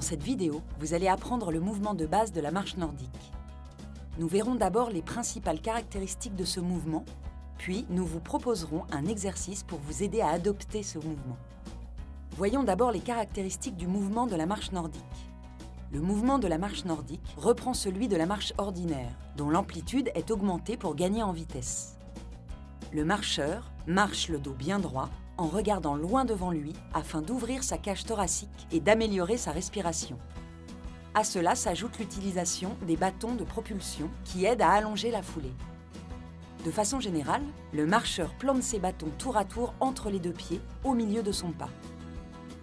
cette vidéo, vous allez apprendre le mouvement de base de la marche nordique. Nous verrons d'abord les principales caractéristiques de ce mouvement, puis nous vous proposerons un exercice pour vous aider à adopter ce mouvement. Voyons d'abord les caractéristiques du mouvement de la marche nordique. Le mouvement de la marche nordique reprend celui de la marche ordinaire, dont l'amplitude est augmentée pour gagner en vitesse. Le marcheur marche le dos bien droit, en regardant loin devant lui afin d'ouvrir sa cage thoracique et d'améliorer sa respiration. À cela s'ajoute l'utilisation des bâtons de propulsion qui aident à allonger la foulée. De façon générale, le marcheur plante ses bâtons tour à tour entre les deux pieds, au milieu de son pas.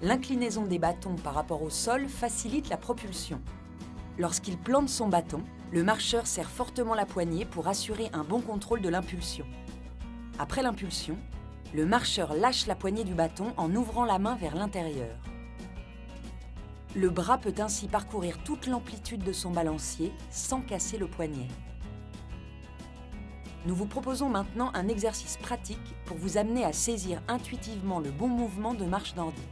L'inclinaison des bâtons par rapport au sol facilite la propulsion. Lorsqu'il plante son bâton, le marcheur serre fortement la poignée pour assurer un bon contrôle de l'impulsion. Après l'impulsion, le marcheur lâche la poignée du bâton en ouvrant la main vers l'intérieur. Le bras peut ainsi parcourir toute l'amplitude de son balancier sans casser le poignet. Nous vous proposons maintenant un exercice pratique pour vous amener à saisir intuitivement le bon mouvement de marche nordique.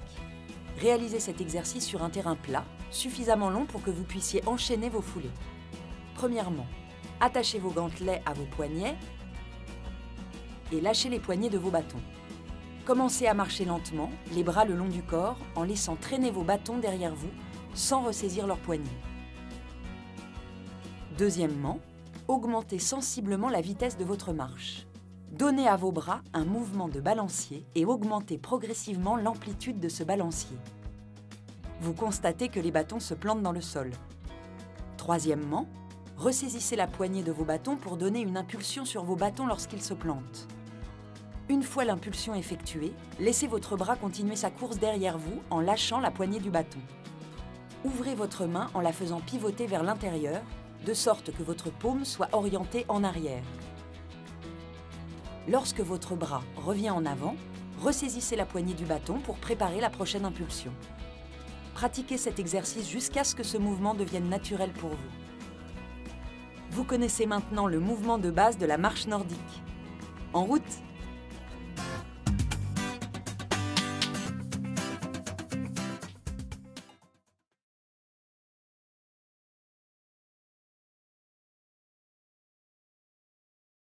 Réalisez cet exercice sur un terrain plat, suffisamment long pour que vous puissiez enchaîner vos foulées. Premièrement, attachez vos gantelets à vos poignets et lâchez les poignées de vos bâtons. Commencez à marcher lentement, les bras le long du corps, en laissant traîner vos bâtons derrière vous, sans ressaisir leurs poignets. Deuxièmement, augmentez sensiblement la vitesse de votre marche. Donnez à vos bras un mouvement de balancier et augmentez progressivement l'amplitude de ce balancier. Vous constatez que les bâtons se plantent dans le sol. Troisièmement, ressaisissez la poignée de vos bâtons pour donner une impulsion sur vos bâtons lorsqu'ils se plantent. Une fois l'impulsion effectuée, laissez votre bras continuer sa course derrière vous en lâchant la poignée du bâton. Ouvrez votre main en la faisant pivoter vers l'intérieur, de sorte que votre paume soit orientée en arrière. Lorsque votre bras revient en avant, ressaisissez la poignée du bâton pour préparer la prochaine impulsion. Pratiquez cet exercice jusqu'à ce que ce mouvement devienne naturel pour vous. Vous connaissez maintenant le mouvement de base de la marche nordique. En route!